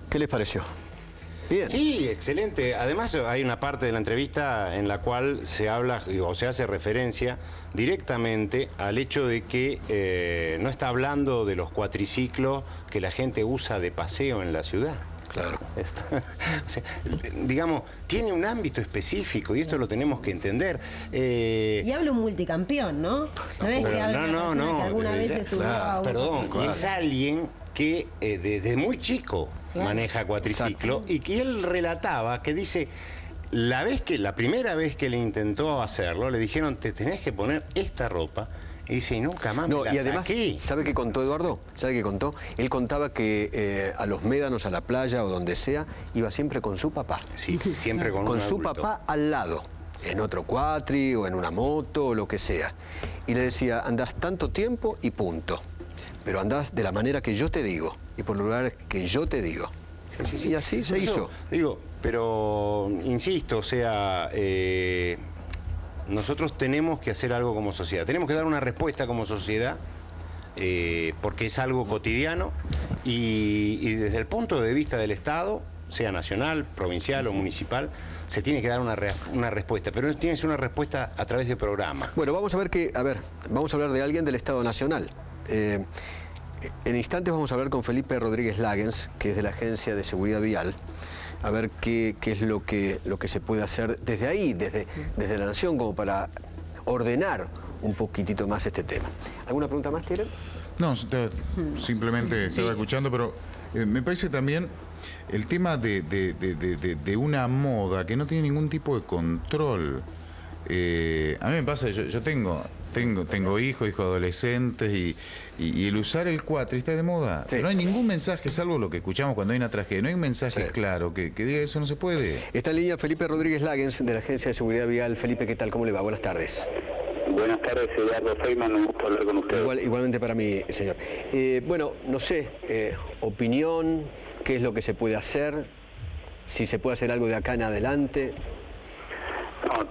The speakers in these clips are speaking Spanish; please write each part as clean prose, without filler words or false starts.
¿Qué les pareció? Bien. Sí, excelente. Además hay una parte de la entrevista en la cual se habla o se hace referencia directamente al hecho de que no está hablando de los cuatriciclos que la gente usa de paseo en la ciudad. Claro. O sea, digamos, tiene un ámbito específico y esto lo tenemos que entender. Y habla un multicampeón, ¿no? No es que habla una persona que alguna vez se subió a un perdón, y es alguien que desde muy chico maneja cuatriciclo. Exacto. Y que él relataba que dice, la primera vez que le intentó hacerlo, le dijeron, te tenés que poner esta ropa. Y dice, y nunca más me la y además, saqué. ¿sabe qué contó Eduardo? ¿Sabe qué contó? Él contaba que a los médanos, a la playa o donde sea, iba siempre con su papá. Sí, siempre con un su adulto. Papá al lado, en otro cuatri o en una moto o lo que sea. Y le decía, andás tanto tiempo y punto. Pero andás de la manera que yo te digo y por lugares que yo te digo. Sí. Y así se hizo. Digo, pero insisto, o sea, nosotros tenemos que hacer algo como sociedad. Tenemos que dar una respuesta como sociedad, porque es algo cotidiano y desde el punto de vista del Estado, sea nacional, provincial o municipal, se tiene que dar una respuesta, pero tiene que ser una respuesta a través de programas. Bueno, vamos a ver vamos a hablar de alguien del Estado Nacional. En instantes vamos a hablar con Felipe Rodríguez Lagens, que es de la Agencia de Seguridad Vial, a ver qué es lo que se puede hacer desde ahí, desde la Nación, como para ordenar un poquitito más este tema. ¿Alguna pregunta más, Tieren? No, simplemente estaba escuchando, pero me parece también el tema de una moda que no tiene ningún tipo de control. A mí me pasa, yo tengo hijos adolescentes y el usar el cuatri está de moda. Sí. No hay ningún mensaje, salvo lo que escuchamos cuando hay una tragedia. No hay un mensaje claro que diga eso no se puede. Está en línea Felipe Rodríguez Lagens, de la Agencia de Seguridad Vial. Felipe, ¿qué tal? ¿Cómo le va? Buenas tardes. Buenas tardes, Eduardo Feynman, un gusto hablar con usted. Igualmente para mí, señor. Bueno, no sé, opinión, qué es lo que se puede hacer, si se puede hacer algo de acá en adelante. No,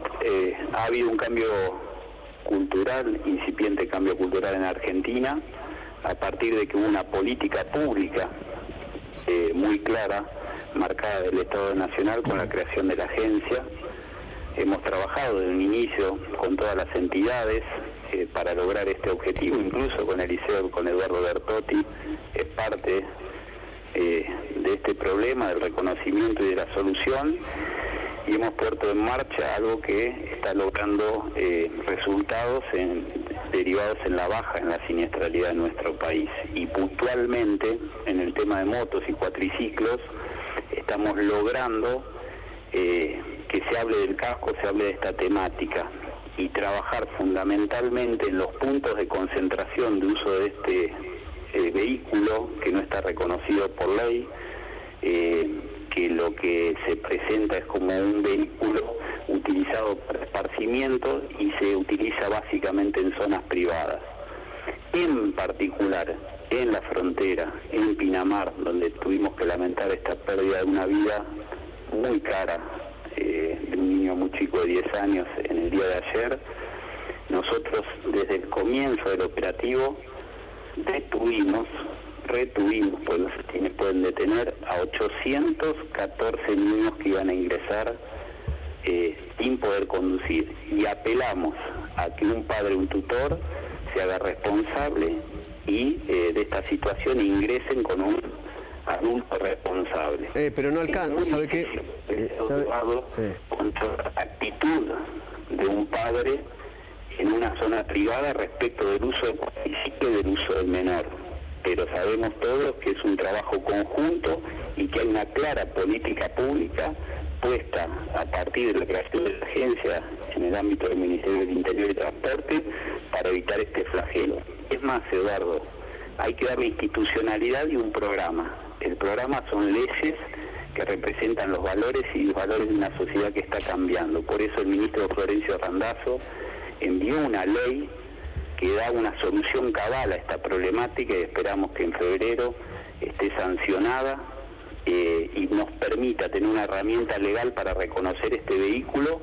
ha habido un cambio cultural, incipiente cambio cultural en Argentina, a partir de que hubo una política pública muy clara, marcada del Estado Nacional con la creación de la agencia. Hemos trabajado desde un inicio con todas las entidades para lograr este objetivo, incluso con el liceo, con Eduardo Bertotti, es parte de este problema, del reconocimiento y de la solución, y hemos puesto en marcha algo que está logrando resultados derivados en la baja en la siniestralidad de nuestro país. Y puntualmente, en el tema de motos y cuatriciclos, estamos logrando que se hable del casco, se hable de esta temática y trabajar fundamentalmente en los puntos de concentración de uso de este vehículo que no está reconocido por ley, que lo que se presenta es como un vehículo utilizado para esparcimiento y se utiliza básicamente en zonas privadas. En particular, en la frontera, en Pinamar, donde tuvimos que lamentar esta pérdida de una vida muy cara, de un niño muy chico de 10 años en el día de ayer, nosotros desde el comienzo del operativo retuvimos, pues los festines pueden detener a 814 niños que iban a ingresar sin poder conducir, y apelamos a que un padre, un tutor, se haga responsable y de esta situación ingresen con un adulto responsable. Pero no alcanza, ¿sabe qué? Contra la actitud de un padre en una zona privada respecto del uso del cuatriciclo y del uso del menor. Pero sabemos todos que es un trabajo conjunto y que hay una clara política pública puesta a partir de la creación de la agencia en el ámbito del Ministerio del Interior y Transporte para evitar este flagelo. Es más, Eduardo, hay que darle institucionalidad y un programa. El programa son leyes que representan los valores y los valores de una sociedad que está cambiando. Por eso el ministro Florencio Randazzo envió una ley que da una solución cabal a esta problemática y esperamos que en febrero esté sancionada y nos permita tener una herramienta legal para reconocer este vehículo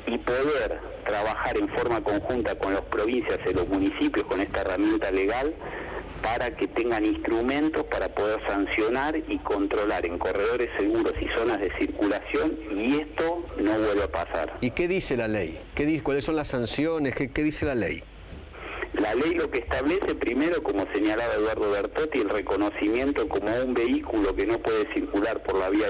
y poder trabajar en forma conjunta con las provincias y los municipios con esta herramienta legal para que tengan instrumentos para poder sancionar y controlar en corredores seguros y zonas de circulación, y esto no vuelve a pasar. ¿Y qué dice la ley? ¿Cuáles son las sanciones? ¿Qué dice la ley? La ley lo que establece, primero, como señalaba Eduardo Bertotti, el reconocimiento como un vehículo que no puede circular por la vía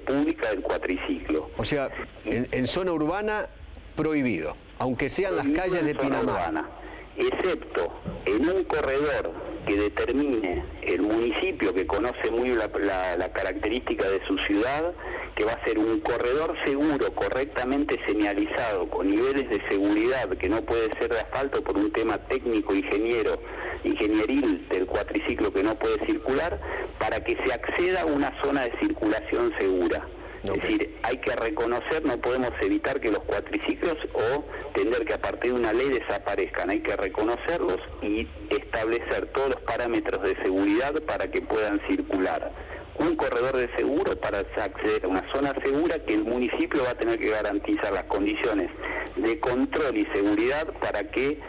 pública del cuatriciclo. O sea, en zona urbana, prohibido, aunque sean las calles de Pinamar. Urbana, excepto en un corredor que determine el municipio, que conoce muy la característica de su ciudad, que va a ser un corredor seguro, correctamente señalizado, con niveles de seguridad, que no puede ser de asfalto por un tema técnico, ingenieril del cuatriciclo que no puede circular, para que se acceda a una zona de circulación segura. Es decir, hay que reconocer, no podemos evitar que los cuatriciclos o tener que a partir de una ley desaparezcan, hay que reconocerlos y establecer todos los parámetros de seguridad para que puedan circular. Un corredor de seguro para acceder a una zona segura que el municipio va a tener que garantizar las condiciones de control y seguridad para que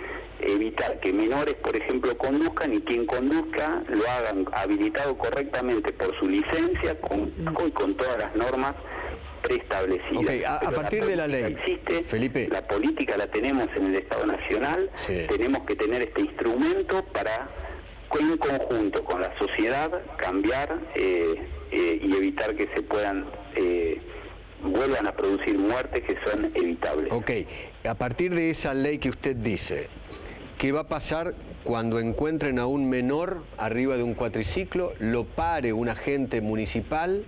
evitar que menores, por ejemplo, conduzcan, y quien conduzca lo hagan habilitado correctamente por su licencia y con todas las normas preestablecidas. Okay, a partir de la ley, existe, Felipe. La política la tenemos en el Estado Nacional, sí. Tenemos que tener este instrumento para, en conjunto con la sociedad, cambiar y evitar que se puedan... vuelvan a producir muertes que son evitables. Ok, a partir de esa ley que usted dice, ¿qué va a pasar cuando encuentren a un menor arriba de un cuatriciclo, lo pare un agente municipal,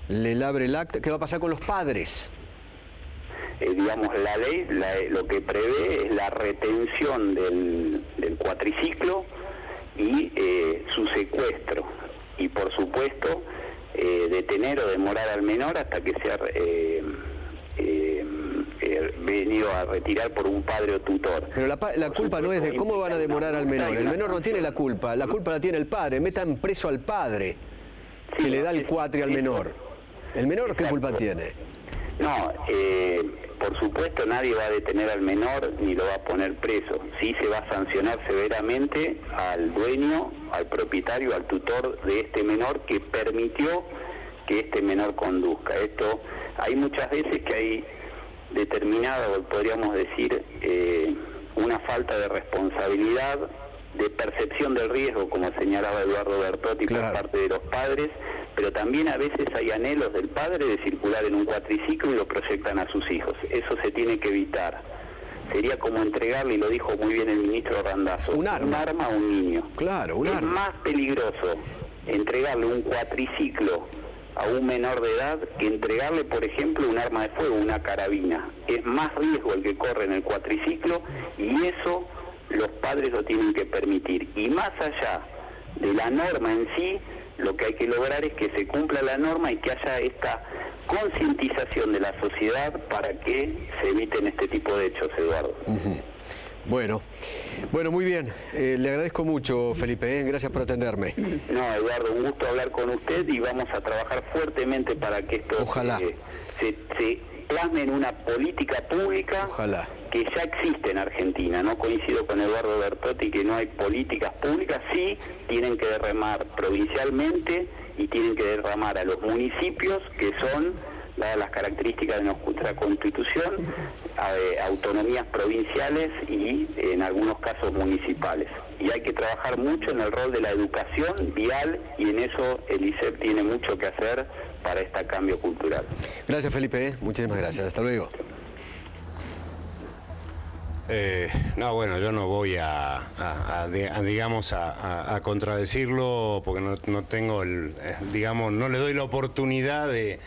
le labre el acta? ¿Qué va a pasar con los padres? Digamos, la ley lo que prevé es la retención del cuatriciclo y su secuestro. Y por supuesto, detener o demorar al menor hasta que sea venido a retirar por un padre o tutor. Pero la culpa no es de cómo van a demorar al menor. El menor no tiene la culpa la tiene el padre. Metan preso al padre que le da el cuatri al menor. ¿El menor qué culpa tiene? No, por supuesto nadie va a detener al menor ni lo va a poner preso. Sí se va a sancionar severamente al dueño, al propietario, al tutor de este menor que permitió que este menor conduzca. Esto, hay muchas veces que hay determinada, podríamos decir, una falta de responsabilidad, de percepción del riesgo, como señalaba Eduardo Bertotti, claro, por parte de los padres, pero también a veces hay anhelos del padre de circular en un cuatriciclo y lo proyectan a sus hijos. Eso se tiene que evitar. Sería como entregarle, y lo dijo muy bien el ministro Randazzo, un arma a un niño. Claro, un arma. Es más peligroso entregarle un cuatriciclo a un menor de edad que entregarle, por ejemplo, un arma de fuego, una carabina. Es más riesgo el que corre en el cuatriciclo, y eso los padres lo tienen que permitir. Y más allá de la norma en sí, lo que hay que lograr es que se cumpla la norma y que haya esta concientización de la sociedad para que se eviten este tipo de hechos, Eduardo. Bueno, muy bien. Le agradezco mucho, Felipe. Gracias por atenderme. No, Eduardo, un gusto hablar con usted, y vamos a trabajar fuertemente para que esto se plasme en una política pública. Ojalá. Que ya existe en Argentina. No coincido con Eduardo Bertotti que no hay políticas públicas. Sí, tienen que derramar provincialmente y tienen que derramar a los municipios, que son, dadas las características de nuestra Constitución, autonomías provinciales y en algunos casos municipales. Y hay que trabajar mucho en el rol de la educación vial, y en eso el ISEP tiene mucho que hacer para este cambio cultural. Gracias, Felipe. Muchísimas gracias. Hasta luego. No, bueno, yo no voy a contradecirlo, porque no tengo digamos, no le doy la oportunidad de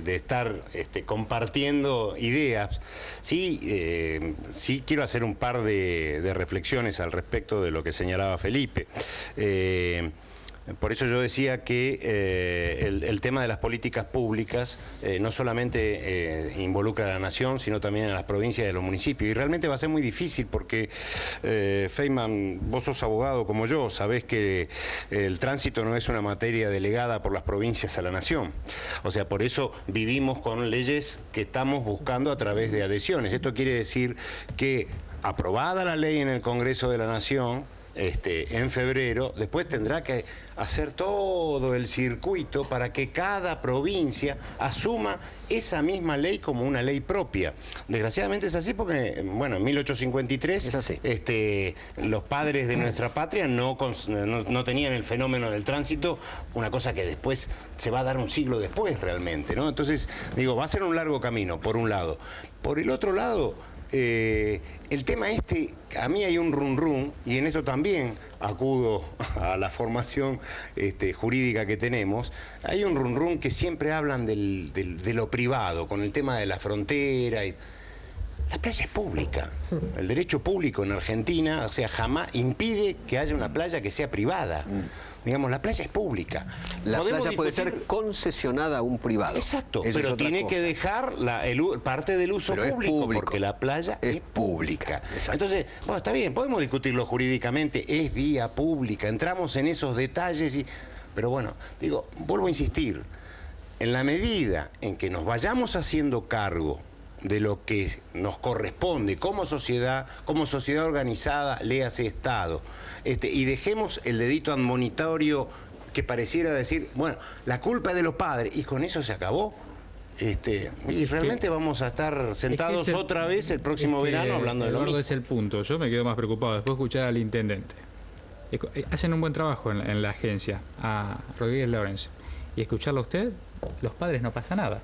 estar compartiendo ideas. Sí quiero hacer un par de reflexiones al respecto de lo que señalaba Felipe. Por eso yo decía que el tema de las políticas públicas no solamente involucra a la nación, sino también a las provincias y a los municipios. Y realmente va a ser muy difícil porque, Feynman, vos sos abogado como yo, sabés que el tránsito no es una materia delegada por las provincias a la nación. O sea, por eso vivimos con leyes que estamos buscando a través de adhesiones. Esto quiere decir que, aprobada la ley en el Congreso de la Nación, en febrero, después tendrá que hacer todo el circuito para que cada provincia asuma esa misma ley como una ley propia. Desgraciadamente es así porque, bueno, en 1853 es así. Los padres de nuestra patria no tenían el fenómeno del tránsito, una cosa que después se va a dar un siglo después realmente, ¿no? Entonces, digo, va a ser un largo camino, por un lado. Por el otro lado, el tema a mí hay un run y en esto también acudo a la formación jurídica que tenemos. Hay un run que siempre hablan de lo privado, con el tema de la frontera. La playa es pública. El derecho público en Argentina, o sea, jamás impide que haya una playa que sea privada. Digamos, la playa es pública. La playa puede ser concesionada a un privado. Exacto, pero tiene que dejar parte del uso público, porque la playa es pública. Entonces, bueno, está bien, podemos discutirlo jurídicamente, es vía pública, entramos en esos detalles, pero bueno, digo, vuelvo a insistir, en la medida en que nos vayamos haciendo cargo de lo que nos corresponde como sociedad organizada, léase Estado, y dejemos el dedito admonitorio que pareciera decir, bueno, la culpa es de los padres, y con eso se acabó. Y realmente vamos a estar sentados otra vez el próximo verano hablando de lo mismo. Es el punto. Yo me quedo más preocupado después de escuchar al intendente. Hacen un buen trabajo en la agencia, a Rodríguez Lorenz. Y escucharlo a usted, los padres no pasa nada.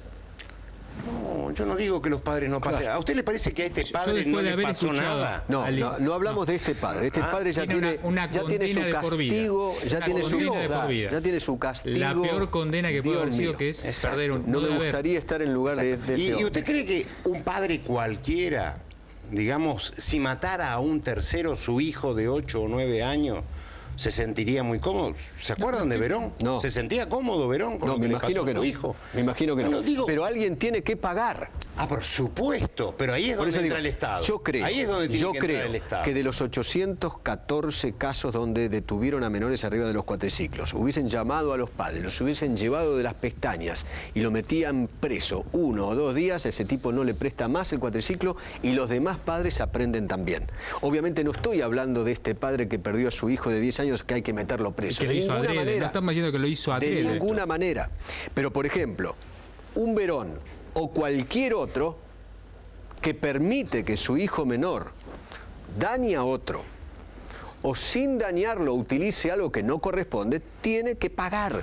No, yo no digo que los padres no pasen. ¿A usted le parece que a este padre no le pasó nada? No hablamos de este padre. Este padre ya tiene su castigo, ya tiene su castigo. La peor condena que puede haber sido, que es perder un... No me gustaría estar en lugar de ese ¿Y hombre. usted cree que un padre cualquiera, digamos, si matara a un tercero, su hijo de 8 o 9 años, se sentiría muy cómodo? ¿Se acuerdan de Verón? No. ¿Se sentía cómodo Verón con lo que le pasó a su hijo? Me imagino que no. Digo, pero alguien tiene que pagar. Por supuesto, pero ahí es donde entra el Estado. Yo creo, ahí es donde tiene que entrar el Estado. Que de los 814 casos donde detuvieron a menores arriba de los cuatriciclos, hubiesen llamado a los padres, los hubiesen llevado de las pestañas y lo metían preso 1 o 2 días, ese tipo no le presta más el cuatriciclo y los demás padres aprenden también. Obviamente no estoy hablando de este padre que perdió a su hijo de 10 años que hay que meterlo preso. De ninguna manera. No estamos diciendo que lo hizo adrede. De ninguna manera. Pero, por ejemplo, un Verón o cualquier otro que permite que su hijo menor dañe a otro o sin dañarlo utilice algo que no corresponde, tiene que pagar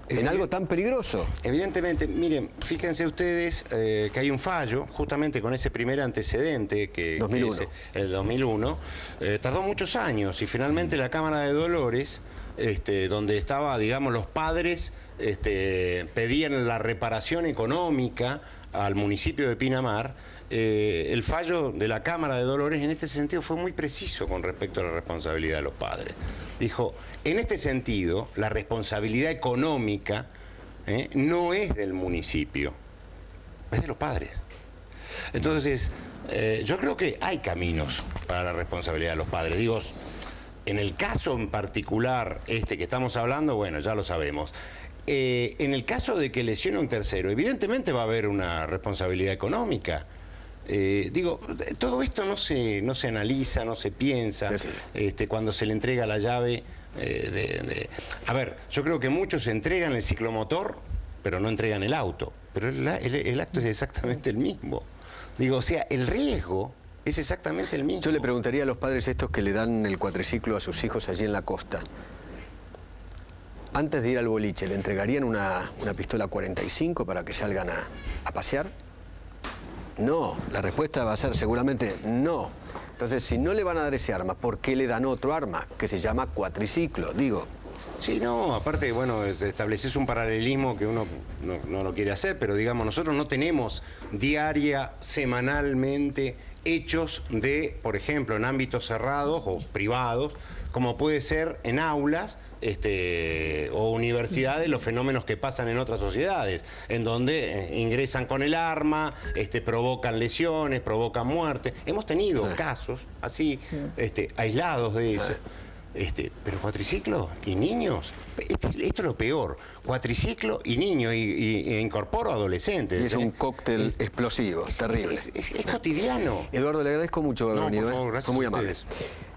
en algo tan peligroso. Evidentemente, miren, fíjense ustedes que hay un fallo, justamente con ese primer antecedente que es el 2001, tardó muchos años y finalmente la Cámara de Dolores, donde estaba, digamos, los padres pedían la reparación económica al municipio de Pinamar. El fallo de la Cámara de Dolores en este sentido fue muy preciso con respecto a la responsabilidad de los padres. Dijo, en este sentido, la responsabilidad económica no es del municipio, es de los padres. Entonces, yo creo que hay caminos para la responsabilidad de los padres. Digo, en el caso en particular que estamos hablando, bueno, ya lo sabemos. En el caso de que lesione a un tercero, evidentemente va a haber una responsabilidad económica. Digo, todo esto no se analiza, no se piensa, cuando se le entrega la llave A ver, yo creo que muchos entregan el ciclomotor, pero no entregan el auto. Pero el acto es exactamente el mismo. Digo, o sea, el riesgo es exactamente el mismo. Yo le preguntaría a los padres estos que le dan el cuatriciclo a sus hijos allí en la costa. Antes de ir al boliche, ¿le entregarían una pistola 45 para que salgan a pasear? No, la respuesta va a ser seguramente no. Entonces, si no le van a dar ese arma, ¿por qué le dan otro arma que se llama cuatriciclo? Digo. Sí, no, aparte, bueno, estableces un paralelismo que uno no lo quiere hacer, pero digamos, nosotros no tenemos diaria, semanalmente, hechos de, por ejemplo, en ámbitos cerrados o privados, como puede ser en aulas o universidades, los fenómenos que pasan en otras sociedades, en donde ingresan con el arma, provocan lesiones, provocan muerte. Hemos tenido casos así, aislados de eso. Pero cuatriciclo y niños, esto es lo peor, cuatriciclo y niños, y incorporo adolescentes. Y es un cóctel explosivo, terrible. Es cotidiano. Eduardo, le agradezco mucho haber venido. Por favor, gracias. Fue muy amable.